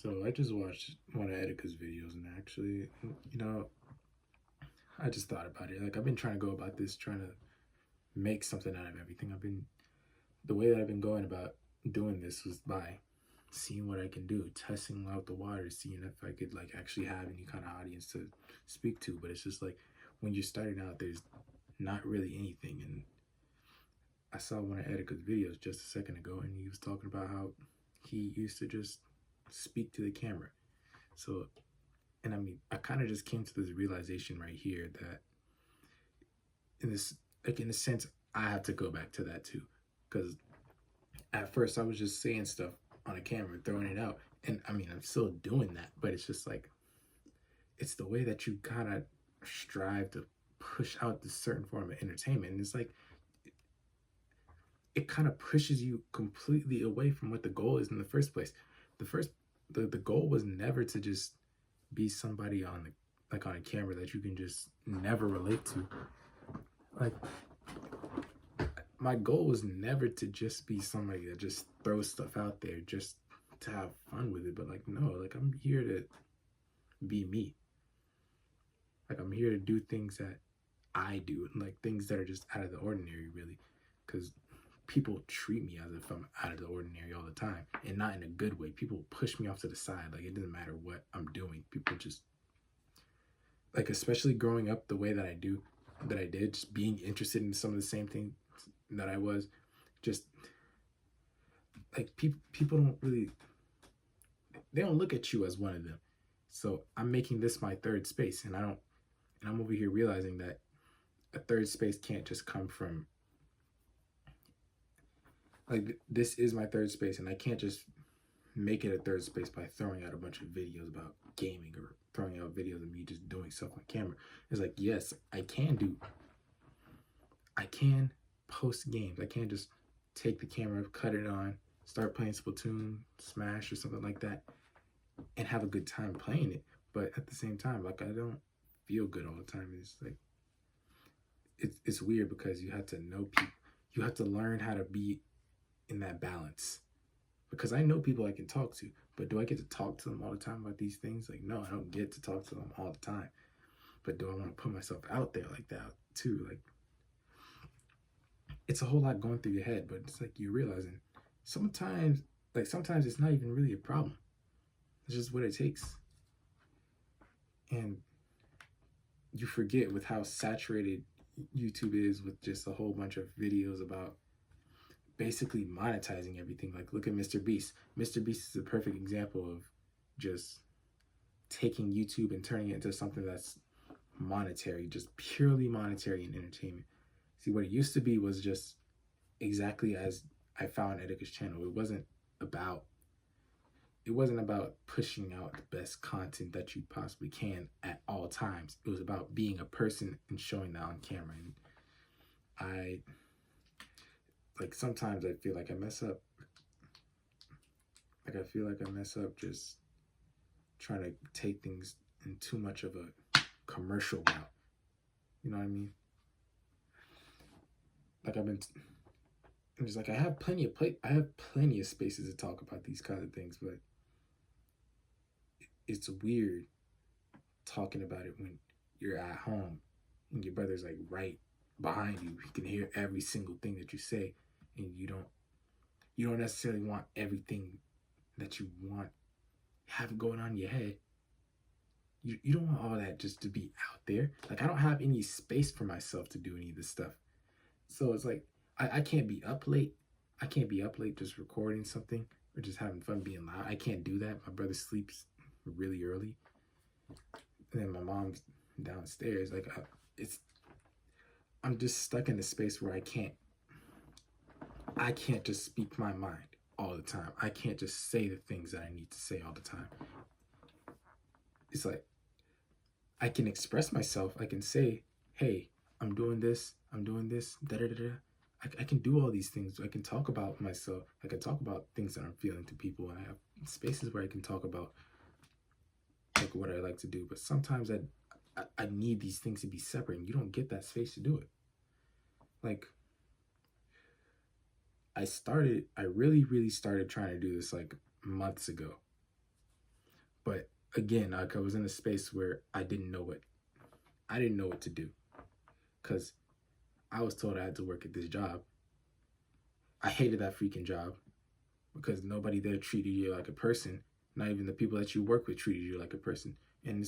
So I just watched one of Etika's videos, and actually, you know, I just thought about it. Like I've been trying to go about this, trying to make something out of everything. The way that I've been going about doing this was by seeing what I can do, testing out the water, seeing if I could like actually have any kind of audience to speak to. But it's just like when you're starting out, there's not really anything. And I saw one of Etika's videos just a second ago, and he was talking about how he used to just speak to the camera. So and I mean, I kind of just came to this realization right here that in this, like in a sense, I have to go back to that too, because at first I was just saying stuff on a camera, throwing it out, and I mean, I'm still doing that, but it's just like it's the way that you kind of strive to push out this certain form of entertainment, and it's like it kind of pushes you completely away from what the goal is in the first place. The first, the goal was never to just be somebody on the like on a camera that you can just never relate to. Like my goal was never to just be somebody that just throws stuff out there just to have fun with it. But like no, like I'm here to be me. Like I'm here to do things that I do, like things that are just out of the ordinary, really. Because people treat me as if I'm out of the ordinary all the time, and not in a good way. People push me off to the side. Like it doesn't matter what I'm doing. People just like, especially growing up the way that I do, that I did, just being interested in some of the same things that I was, just like people don't really, they don't look at you as one of them. So I'm making this my third space, and I'm over here realizing that a third space can't just come from like this is my third space, and I can't just make it a third space by throwing out a bunch of videos about gaming or throwing out videos of me just doing stuff on camera. It's like, yes, I can post games. I can't just take the camera, cut it on, start playing Splatoon, Smash, or something like that, and have a good time playing it. But at the same time, like I don't feel good all the time. It's like it's weird because you have to know people. You have to learn how to be in that balance. Because I know people I can talk to, but do I get to talk to them all the time about these things? Like, no, I don't get to talk to them all the time. But do I want to put myself out there like that too? Like, it's a whole lot going through your head, but it's like you're realizing sometimes, sometimes it's not even really a problem. It's just what it takes. And you forget with how saturated YouTube is with just a whole bunch of videos about basically monetizing everything. Like, look at Mr. Beast. Mr. Beast is a perfect example of just taking YouTube and turning it into something that's monetary, just purely monetary and entertainment. See, what it used to be was just exactly as I found Etika's channel. About it wasn't about pushing out the best content that you possibly can at all times. It was about being a person and showing that on camera. And I like sometimes I feel like I mess up. Like I feel like I mess up just trying to take things in too much of a commercial route. You know what I mean? Like I'm just like I have I have plenty of spaces to talk about these kind of things, but it's weird talking about it when you're at home and your brother's like right behind you. He can hear every single thing that you say, and you don't necessarily want everything that you want have going on in your head. You don't want all that just to be out there. Like I don't have any space for myself to do any of this stuff. So it's like I can't be up late. I can't be up late just recording something or just having fun being loud. I can't do that. My brother sleeps really early, and then my mom's downstairs. Like I'm just stuck in a space where I can't just speak my mind all the time. I can't just say the things that I need to say all the time. It's like I can express myself. I can say, hey, I'm doing this, da da da da. I can do all these things. I can talk about myself. I can talk about things that I'm feeling to people, and I have spaces where I can talk about like what I like to do. But sometimes I need these things to be separate, and you don't get that space to do it. Like I really started trying to do this like months ago. But again, like I was in a space where I didn't know what to do, because I was told I had to work at this job. I hated that freaking job because nobody there treated you like a person. Not even the people that you work with treated you like a person. And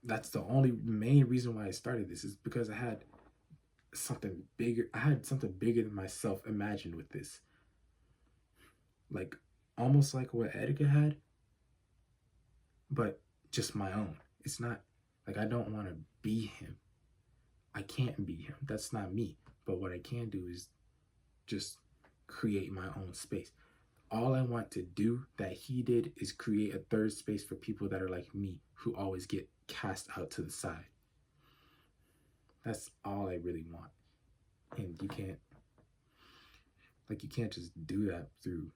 that's the only main reason why I started this, is because I had something bigger. I had something bigger than myself imagined with this. Like almost like what Edgar had, but just my own. It's not like I don't want to be him. I can't be him. That's not me. But what I can do is just create my own space. All I want to do that he did is create a third space for people that are like me, who always get cast out to the side. That's all I really want. And you can't just do that through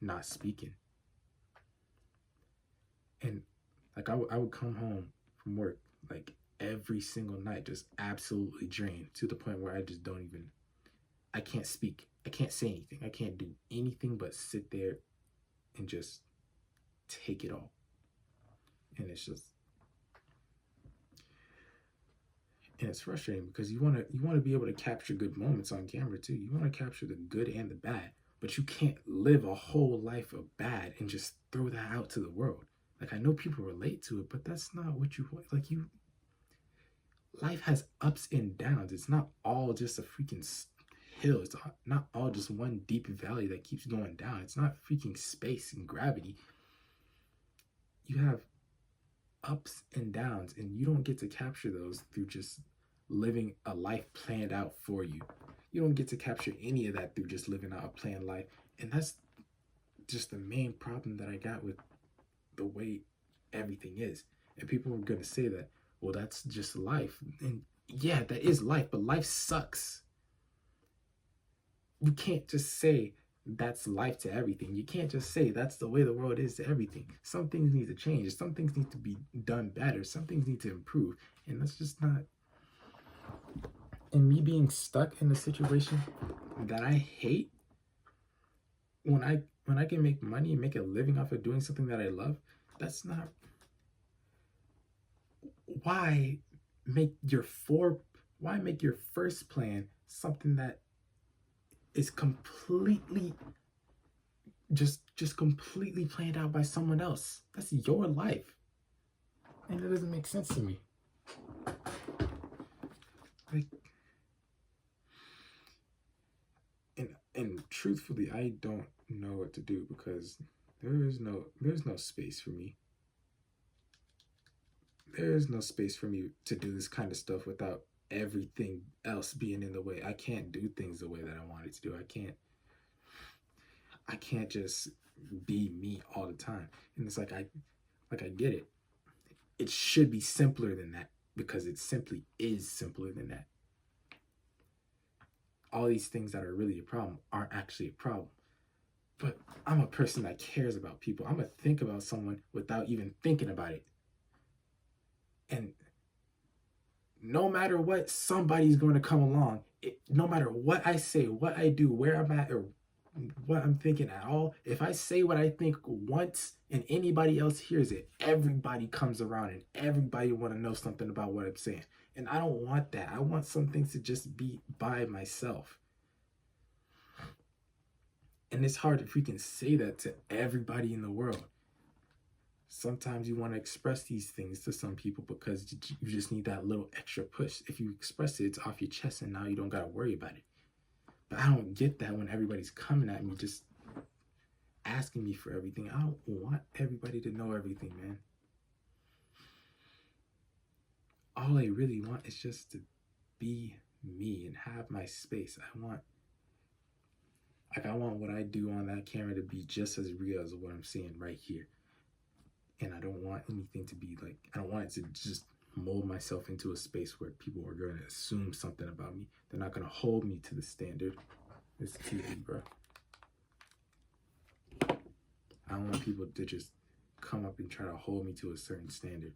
not speaking. And like I would come home from work like every single night just absolutely drained, to the point where I can't speak. I can't say anything. I can't do anything but sit there and just take it all. And it's frustrating, because you want to be able to capture good moments on camera too. You want to capture the good and the bad, but you can't live a whole life of bad and just throw that out to the world. Like, I know people relate to it, but that's not what you want. Like, life has ups and downs. It's not all just a freaking hill. It's not all just one deep valley that keeps going down. It's not freaking space and gravity. You have ups and downs, and you don't get to capture those through just living a life planned out for you. You don't get to capture any of that through just living out a planned life. And that's just the main problem that I got with the way everything is. And people are going to say that, well, that's just life. And yeah, that is life, but life sucks. You can't just say that's life to everything. You can't just say that's the way the world is to everything. Some things need to change. Some things need to be done better. Some things need to improve. And that's just not. And me being stuck in a situation that I hate, when I can make money and make a living off of doing something that I love, that's not. Why make your first plan something that is completely just completely planned out by someone else? That's your life. And it doesn't make sense to me. Like, and truthfully, I don't know what to do, because there's no space for me. There is no space for me to do this kind of stuff without everything else being in the way. I can't do things the way that I wanted to do. I can't just be me all the time. And it's like I get it. It should be simpler than that, because it simply is simpler than that. All these things that are really a problem aren't actually a problem. But I'm a person that cares about people. I'm going to think about someone without even thinking about it. And no matter what, somebody's going to come along. No matter what I say, what I do, where I'm at, or what I'm thinking at all, if I say what I think once and anybody else hears it, everybody comes around and everybody want to know something about what I'm saying. And I don't want that. I want some things to just be by myself. And it's hard to freaking say that to everybody in the world. Sometimes you want to express these things to some people because you just need that little extra push. If you express it, it's off your chest, and now you don't got to worry about it. But I don't get that when everybody's coming at me just asking me for everything. I don't want everybody to know everything, man. All I really want is just to be me and have my space. I want what I do on that camera to be just as real as what I'm seeing right here. And I don't want anything to be like, I don't want it to just mold myself into a space where people are going to assume something about me. They're not going to hold me to the standard. It's TV, bro. I don't want people to just come up and try to hold me to a certain standard.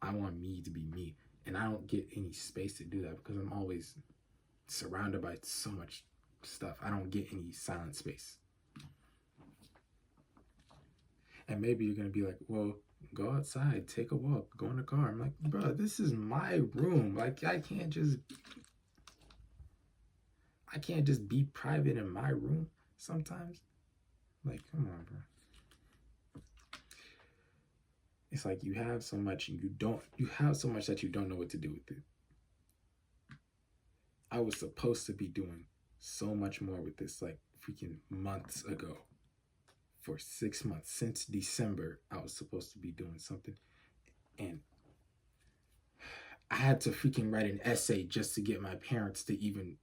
I want me to be me. And I don't get any space to do that because I'm always surrounded by so much stuff. I don't get any silent space. And maybe you're gonna be like, well, go outside, take a walk, go in the car. I'm like, bro, this is my room. Like I can't just be private in my room sometimes. Like, come on, bro. It's like you have so much and you have so much that you don't know what to do with it. I was supposed to be doing so much more with this like freaking months ago. For 6 months, since December, I was supposed to be doing something. And I had to freaking write an essay just to get my parents to even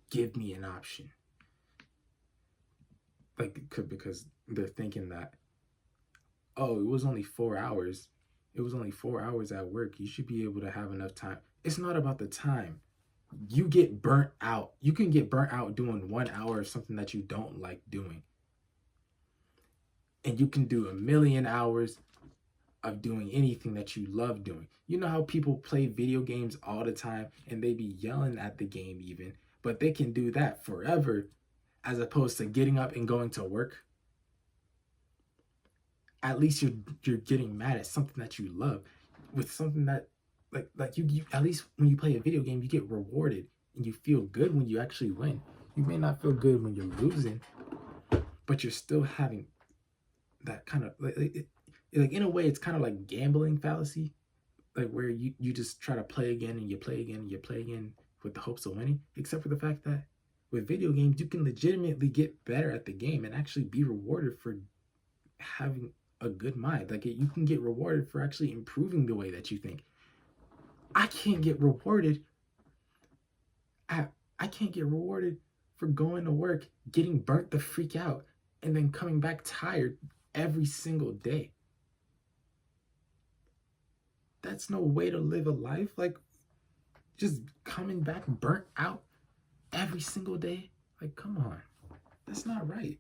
give me an option. Like, because they're thinking that, oh, it was only 4 hours. It was only 4 hours at work. You should be able to have enough time. It's not about the time. You get burnt out. You can get burnt out doing 1 hour of something that you don't like doing. And you can do 1,000,000 hours of doing anything that you love doing. You know how people play video games all the time and they be yelling at the game even, but they can do that forever as opposed to getting up and going to work. At least you're getting mad at something that you love, with something that like you at least when you play a video game you get rewarded and you feel good when you actually win. You may not feel good when you're losing, but you're still having that kind of like in a way it's kind of like gambling fallacy, like where you just try to play again and you play again and you play again with the hopes of winning, except for the fact that with video games you can legitimately get better at the game and actually be rewarded for having a good mind. Like you can get rewarded for actually improving the way that you think. I can't get rewarded I can't get rewarded for going to work, getting burnt the freak out, and then coming back tired every single day. That's no way to live a life. Like, just coming back burnt out every single day. Like, come on. That's not right.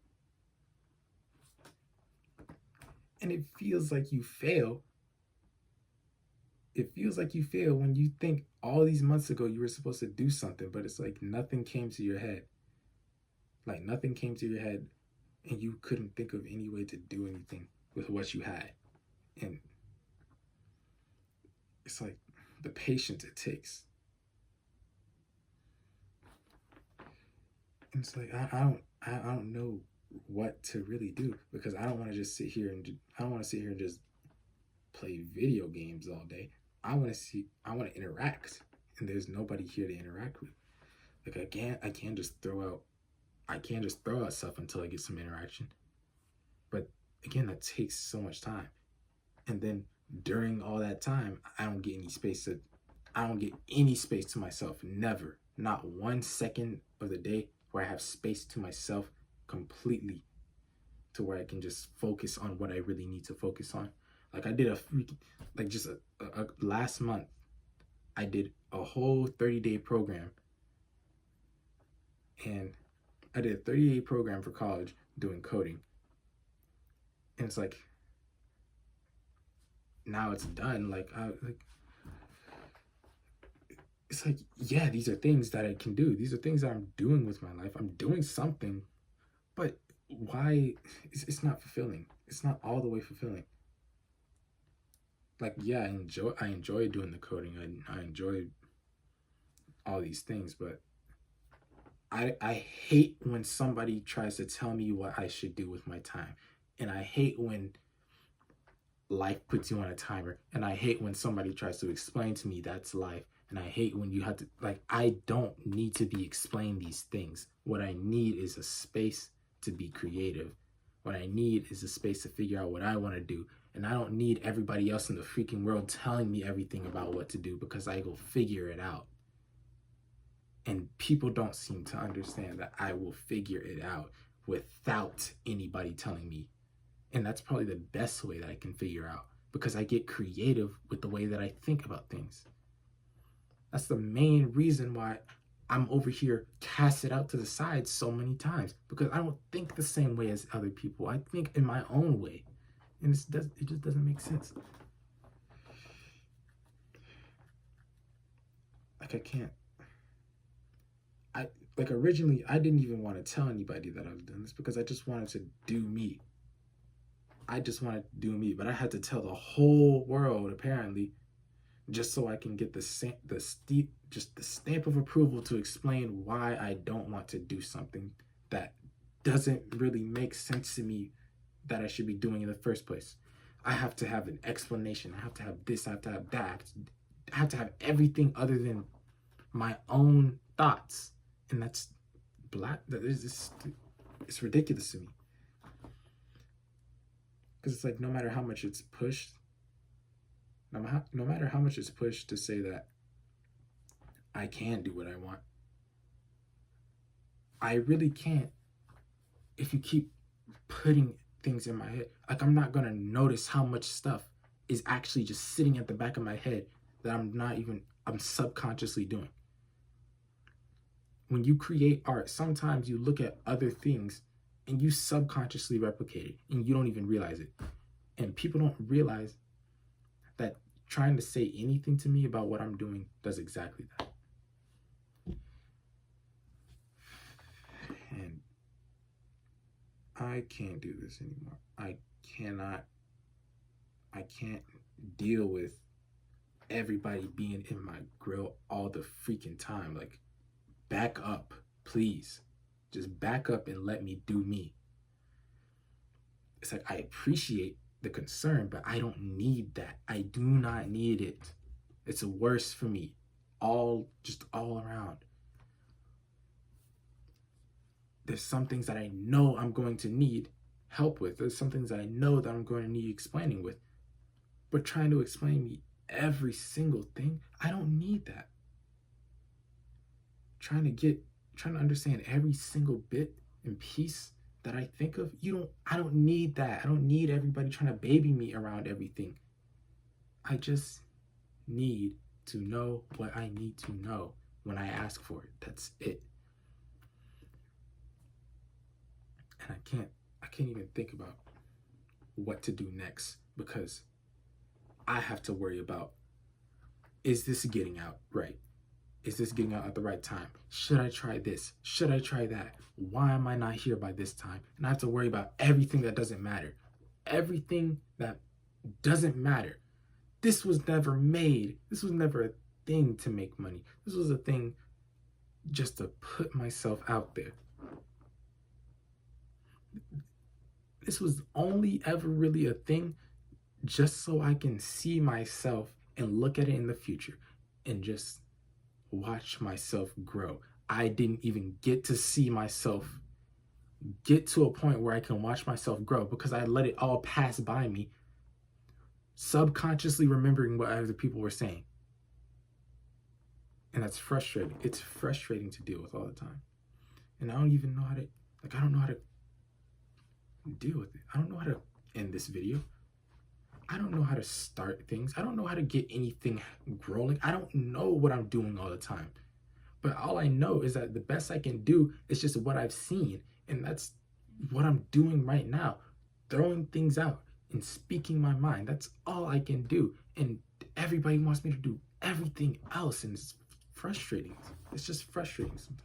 And it feels like you fail. It feels like you fail when you think all these months ago you were supposed to do something, but it's like nothing came to your head. Like, nothing came to your head, and you couldn't think of any way to do anything with what you had. And it's like the patience it takes. And it's like I don't know what to really do, because I don't want to just sit here and just play video games all day. I want to interact, and there's nobody here to interact with. Like I can't just throw out stuff until I get some interaction. But again, that takes so much time. And then during all that time, I don't get any space to myself. Never. Not 1 second of the day where I have space to myself completely, to where I can just focus on what I really need to focus on. Like I did last month, I did a whole 30-day program. And I did a 30-day program for college doing coding. And it's like, now it's done. It's like, yeah, these are things that I can do. These are things that I'm doing with my life. I'm doing something, but why? It's not fulfilling. It's not all the way fulfilling. Like, yeah, I enjoy doing the coding. I enjoy all these things, but I hate when somebody tries to tell me what I should do with my time. And I hate when life puts you on a timer. And I hate when somebody tries to explain to me that's life. And I hate when you have to, like, I don't need to be explained these things. What I need is a space to be creative. What I need is a space to figure out what I want to do. And I don't need everybody else in the freaking world telling me everything about what to do, because I go figure it out. And people don't seem to understand that I will figure it out without anybody telling me. And that's probably the best way that I can figure out, because I get creative with the way that I think about things. That's the main reason why I'm over here cast it out to the side so many times, because I don't think the same way as other people. I think in my own way. And it just doesn't make sense. Like originally I didn't even want to tell anybody that I was doing this, because I just wanted to do me. I just wanted to do me, but I had to tell the whole world apparently, just so I can get the stamp of approval to explain why I don't want to do something that doesn't really make sense to me that I should be doing in the first place. I have to have an explanation. I have to have this. I have to have that. I have to have everything other than my own thoughts, and that's black. That is just, it's ridiculous to me. Because it's like no matter how much it's pushed, no matter how much it's pushed to say that I can do what I want, I really can't if you keep putting things in my head. Like, I'm not gonna notice how much stuff is actually just sitting at the back of my head that I'm subconsciously doing. When you create art, sometimes you look at other things and you subconsciously replicate it and you don't even realize it. And people don't realize that trying to say anything to me about what I'm doing does exactly that. And I can't do this anymore. I can't deal with everybody being in my grill all the freaking time. Like, back up, please. Just back up and let me do me. It's like, I appreciate the concern, but I don't need that. I do not need it. It's worse for me, all around. There's some things that I know I'm going to need help with. There's some things that I know that I'm going to need explaining with. But trying to explain me every single thing, I don't need that. Trying to understand every single bit and piece that I think of, I don't need that. I don't need everybody trying to baby me around everything. I just need to know what I need to know when I ask for it. That's it. And I can't even think about what to do next, because I have to worry about, is this getting out right? Is this getting out at the right time? Should I try this? Should I try that? Why am I not here by this time? And I have to worry about everything that doesn't matter. Everything that doesn't matter. This was never made. This was never a thing to make money. This was a thing just to put myself out there. This was only ever really a thing just so I can see myself and look at it in the future and just watch myself grow. I didn't even get to see myself get to a point where I can watch myself grow because I let it all pass by me, subconsciously remembering what other people were saying. And that's frustrating. It's frustrating to deal with all the time. And I don't even know how to, I don't know how to deal with it. I don't know how to end this video. I don't know how to start things. I don't know how to get anything growing. I don't know what I'm doing all the time. But all I know is that the best I can do is just what I've seen. And that's what I'm doing right now. Throwing things out and speaking my mind. That's all I can do. And everybody wants me to do everything else. And it's frustrating. It's just frustrating sometimes.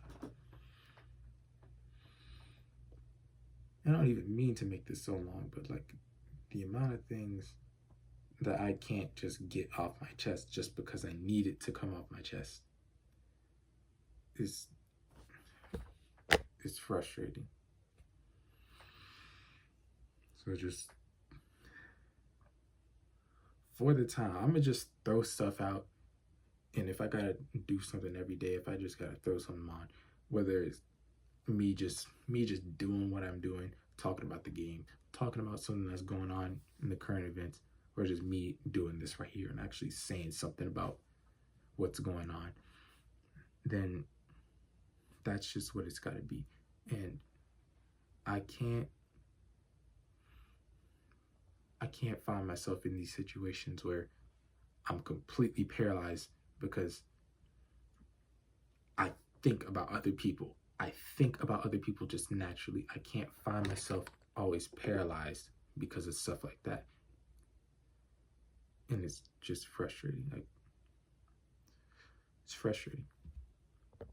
I don't even mean to make this so long, but like the amount of things that I can't just get off my chest just because I need it to come off my chest is frustrating. So just for the time, I'm gonna just throw stuff out, and if I gotta do something every day, if I just gotta throw something on, whether it's me just doing what I'm doing, talking about the game, talking about something that's going on in the current events, or just me doing this right here and actually saying something about what's going on, then that's just what it's got to be. And I can't find myself in these situations where I'm completely paralyzed because I think about other people. I think about other people just naturally. I can't find myself always paralyzed because of stuff like that. And it's just frustrating. Like, it's frustrating.